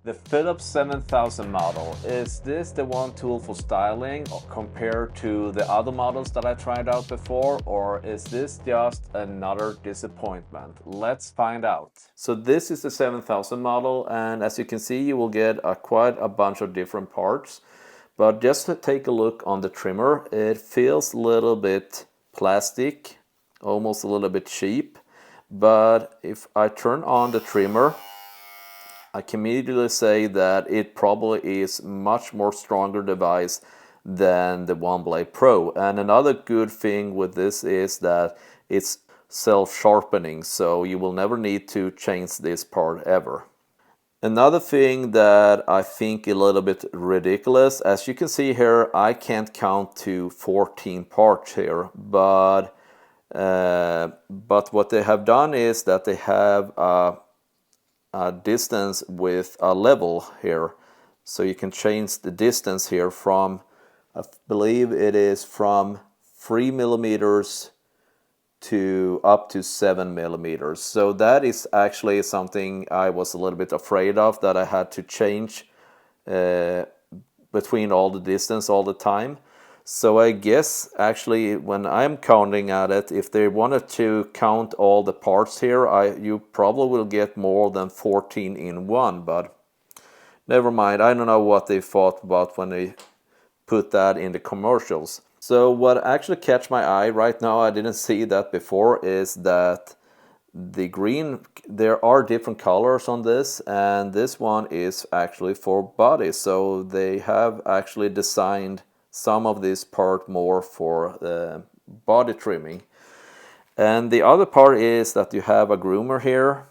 The Philips 7000 model, is this the one tool for styling compared to the other models that I tried out before, or is this just another disappointment? Let's find out. So this is the 7000 model, and as you can see you will get quite a bunch of different parts. But just to take a look on the trimmer, it feels a little bit plastic, almost a little bit cheap. But if I turn on the trimmer, I can immediately say that it probably is much more stronger device than the Oneblade Pro. And another good thing with this is that it's self-sharpening, so you will never need to change this part ever. Another thing that I think a little bit ridiculous, as you can see here, I can't count to 14 parts here, but what they have done is that they have a distance with a level here, so you can change the distance here from, I believe it is from 3 millimeters to up to 7 millimeters. So that is actually something I was a little bit afraid of, that I had to change between all the distance all the time. So I guess actually when I'm counting at it, if they wanted to count all the parts here, you probably will get more than 14 in one, but never mind. I don't know what they thought about when they put that in the commercials. So what actually catch my eye right now, I didn't see that before, is that the green, there are different colors on this, and this one is actually for body. So they have actually designed some of this part more for body trimming. And the other part is that you have a groomer here,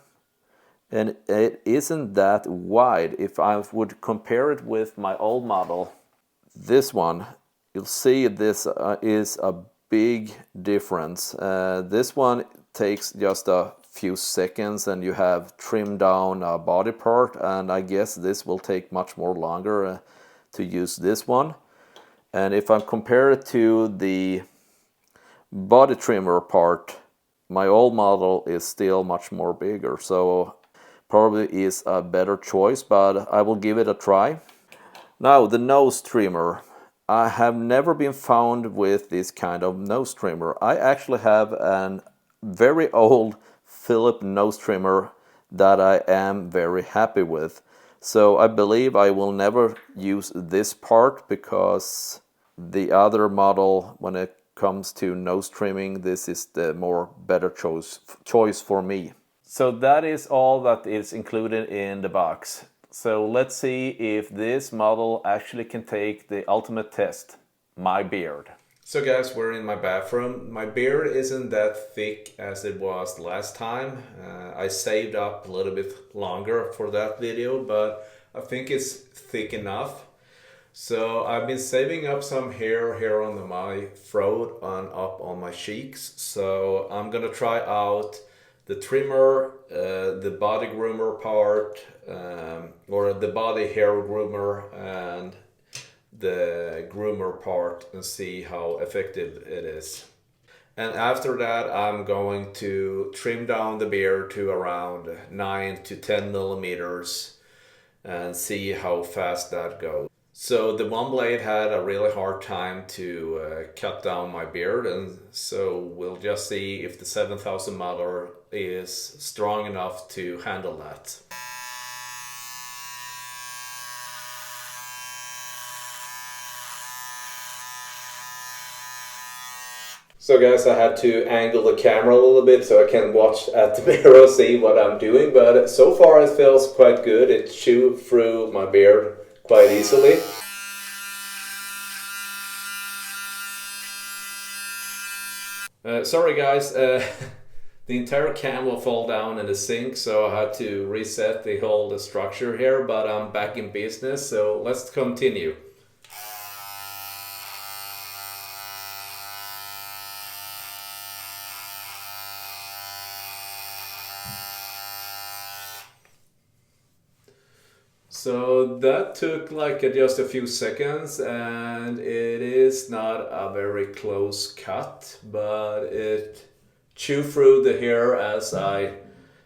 and it isn't that wide. If I would compare it with my old model, this one, you'll see this is a big difference. This one takes just a few seconds and you have trimmed down a body part, and I guess this will take much more longer to use this one. And if I compare it to the body trimmer part, my old model is still much more bigger, so probably is a better choice, but I will give it a try. Now the nose trimmer. I have never been found with this kind of nose trimmer. I actually have a very old Philips nose trimmer that I am very happy with. So I believe I will never use this part, because the other model, when it comes to nose trimming, this is the more better choice for me. So that is all that is included in the box. So let's see if this model actually can take the ultimate test, my beard. So guys, we're in my bathroom. My beard isn't that thick as it was last time. I saved up a little bit longer for that video, but I think it's thick enough. So I've been saving up some hair here on my throat and up on my cheeks. So I'm gonna try out the trimmer, the body groomer part, or the body hair groomer, and the groomer part, and see how effective it is. And after that I'm going to trim down the beard to around 9 to 10 millimeters and see how fast that goes. So the Oneblade had a really hard time to cut down my beard, and so we'll just see if the 7000 model is strong enough to handle that. So guys, I had to angle the camera a little bit so I can watch at the mirror, see what I'm doing, but so far it feels quite good. It chewed through my beard quite easily. Sorry guys, the entire cam will fall down in the sink, so I had to reset the whole structure here, but I'm back in business, so let's continue. So that took like just a few seconds, and it is not a very close cut, but it chewed through the hair as I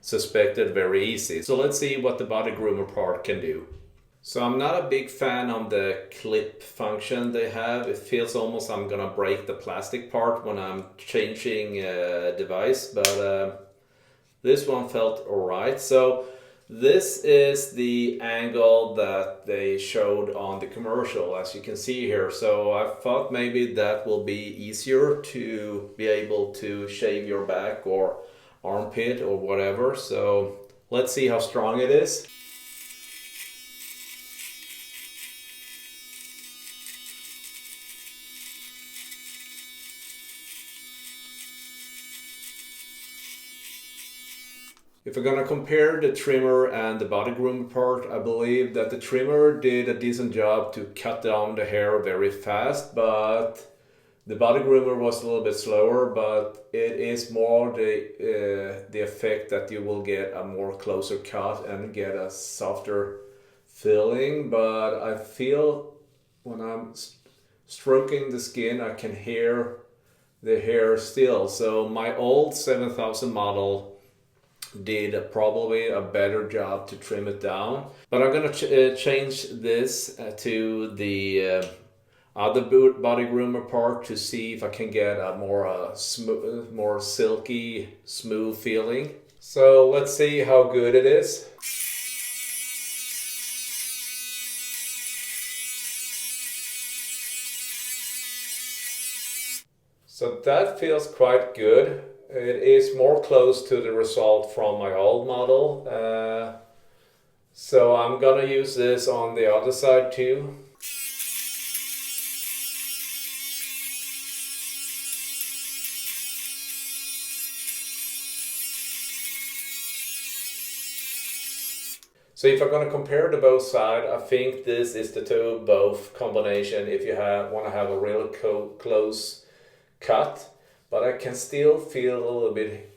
suspected very easy. So let's see what the body groomer part can do. So I'm not a big fan of the clip function they have. It feels almost I'm gonna break the plastic part when I'm changing device, but this one felt alright. So this is the angle that they showed on the commercial, as you can see here. So I thought maybe that will be easier to be able to shave your back or armpit or whatever. So let's see how strong it is. If we're gonna compare the trimmer and the body groomer part, I believe that the trimmer did a decent job to cut down the hair very fast, but the body groomer was a little bit slower, but it is more the effect that you will get a more closer cut and get a softer feeling. But I feel when I'm stroking the skin, I can hear the hair still. So my old 7000 model did probably a better job to trim it down, but I'm gonna change this to the other body groomer part to see if I can get a more smooth, more silky, smooth feeling. So let's see how good it is. So that feels quite good. It is more close to the result from my old model. So I'm gonna use this on the other side too. So if I'm gonna compare the both sides, I think this is the two both combination if you want to have a real close cut. But I can still feel a little bit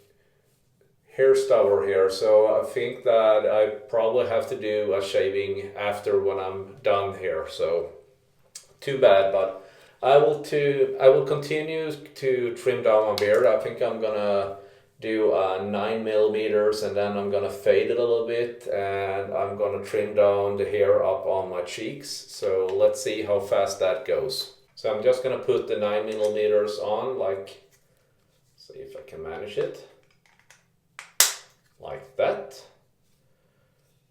hair stubborn here, so I think that I probably have to do a shaving after when I'm done here. So too bad, but I will continue to trim down my beard. I think I'm gonna do 9 millimeters, and then I'm gonna fade it a little bit, and I'm gonna trim down the hair up on my cheeks. So let's see how fast that goes. So I'm just gonna put the 9 millimeters on, like, see if I can manage it, like that,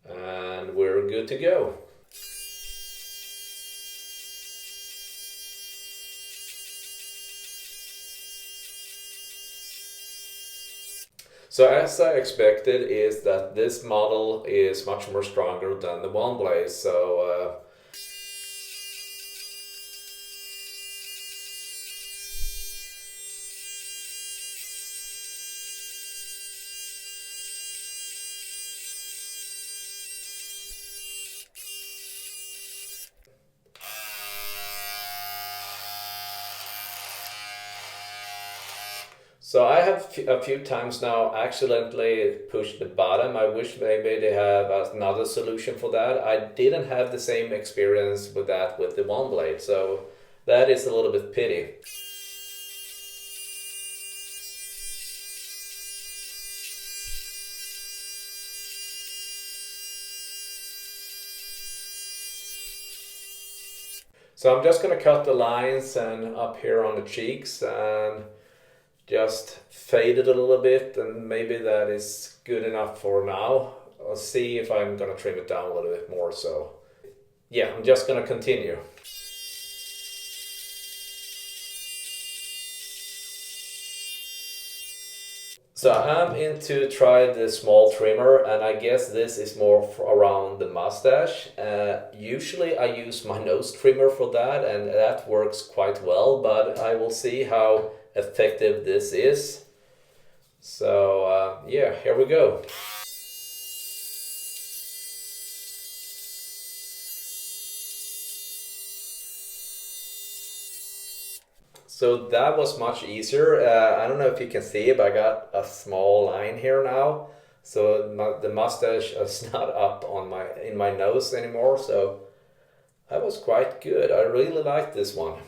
and we're good to go. So as I expected is that this model is much more stronger than the Oneblade. So So I have a few times now accidentally pushed the bottom. I wish maybe they have another solution for that. I didn't have the same experience with that with the Oneblade, so that is a little bit pity. So I'm just gonna cut the lines and up here on the cheeks and just fade it a little bit, and maybe that is good enough for now. I'll see if I'm gonna trim it down a little bit more. So yeah, I'm just gonna continue. So I'm into try the small trimmer, and I guess this is more around the mustache. Usually I use my nose trimmer for that, and that works quite well, but I will see how effective this is. So yeah, here we go. So that was much easier. I don't know if you can see it, but I got a small line here now. So the mustache is not up on in my nose anymore. So that was quite good. I really like this one.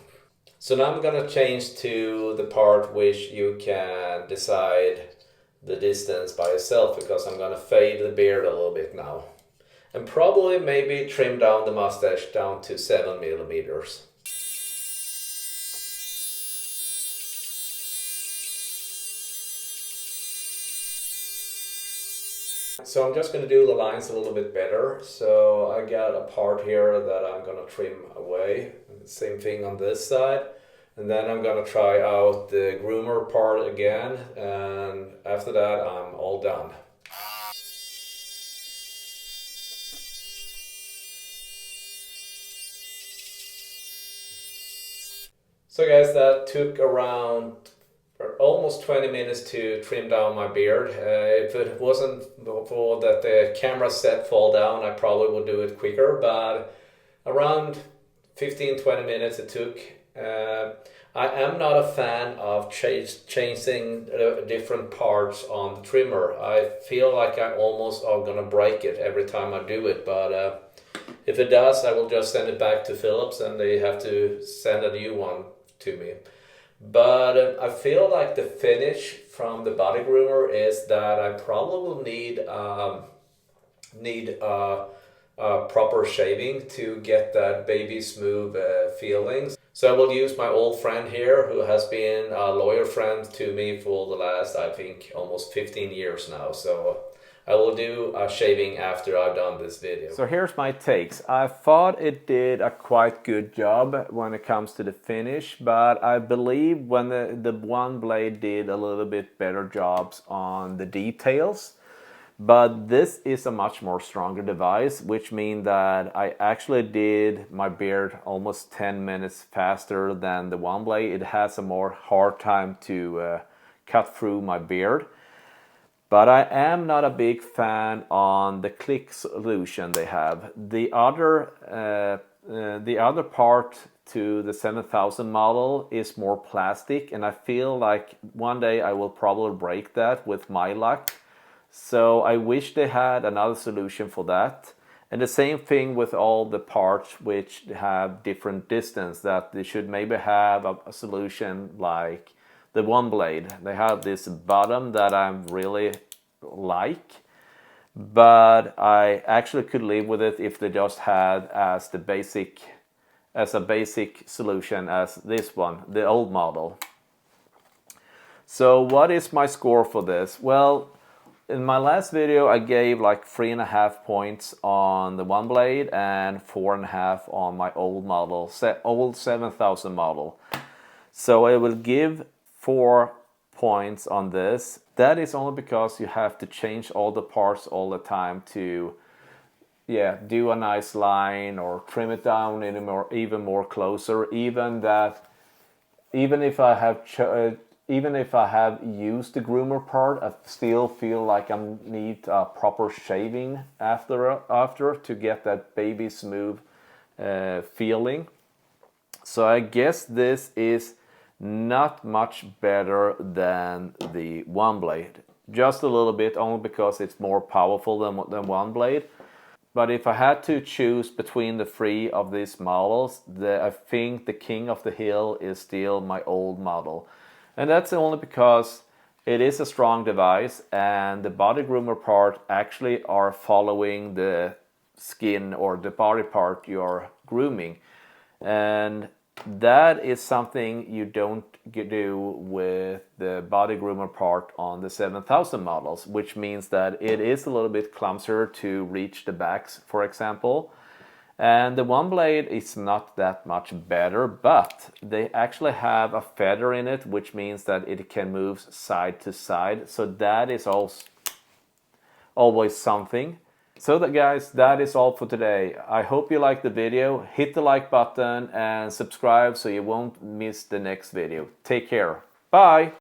So now I'm gonna change to the part which you can decide the distance by itself, because I'm gonna fade the beard a little bit now. And probably maybe trim down the mustache down to 7 millimeters. So I'm just going to do the lines a little bit better. So I got a part here that I'm going to trim away. Same thing on this side. And then I'm going to try out the groomer part again. And after that, I'm all done. So guys, that took around almost 20 minutes to trim down my beard. If it wasn't for that the camera set fall down, I probably would do it quicker, but around 15-20 minutes it took. I am not a fan of changing different parts on the trimmer. I feel like I almost are gonna break it every time I do it, but if it does, I will just send it back to Philips and they have to send a new one to me. But I feel like the finish from the body groomer is that I probably will need proper shaving to get that baby smooth feelings. So I will use my old friend here, who has been a lawyer friend to me for the last, I think, almost 15 years now. So I will do a shaving after I've done this video. So here's my takes. I thought it did a quite good job when it comes to the finish, but I believe when the Oneblade did a little bit better jobs on the details. But this is a much more stronger device, which means that I actually did my beard almost 10 minutes faster than the Oneblade. It has a more hard time to cut through my beard. But I am not a big fan on the click solution they have. The other part to the 7000 model is more plastic, and I feel like one day I will probably break that with my luck. So I wish they had another solution for that. And the same thing with all the parts which have different distance, that they should maybe have a solution like the Oneblade. They have this bottom that I really like, but I actually could live with it if they just had as a basic solution as this one, the old model. So what is my score for this? Well, in my last video I gave like 3.5 points on the Oneblade and 4.5 on my old model, old 7000 model. So I will give 4 points on this. That is only because you have to change all the parts all the time to do a nice line or trim it down even more closer. Even if I have used the groomer part, I still feel like I need a proper shaving after to get that baby smooth feeling. So I guess this is not much better than the Oneblade. Just a little bit, only because it's more powerful than Oneblade. But if I had to choose between the three of these models, I think the king of the hill is still my old model. And that's only because it is a strong device and the body groomer part actually are following the skin or the body part you're grooming. And that is something you don't do with the body groomer part on the 7000 models, which means that it is a little bit clumsier to reach the backs, for example. And the Oneblade is not that much better, but they actually have a feather in it, which means that it can move side to side. So that is also always something. So guys, that is all for today. I hope you liked the video. Hit the like button and subscribe so you won't miss the next video. Take care. Bye!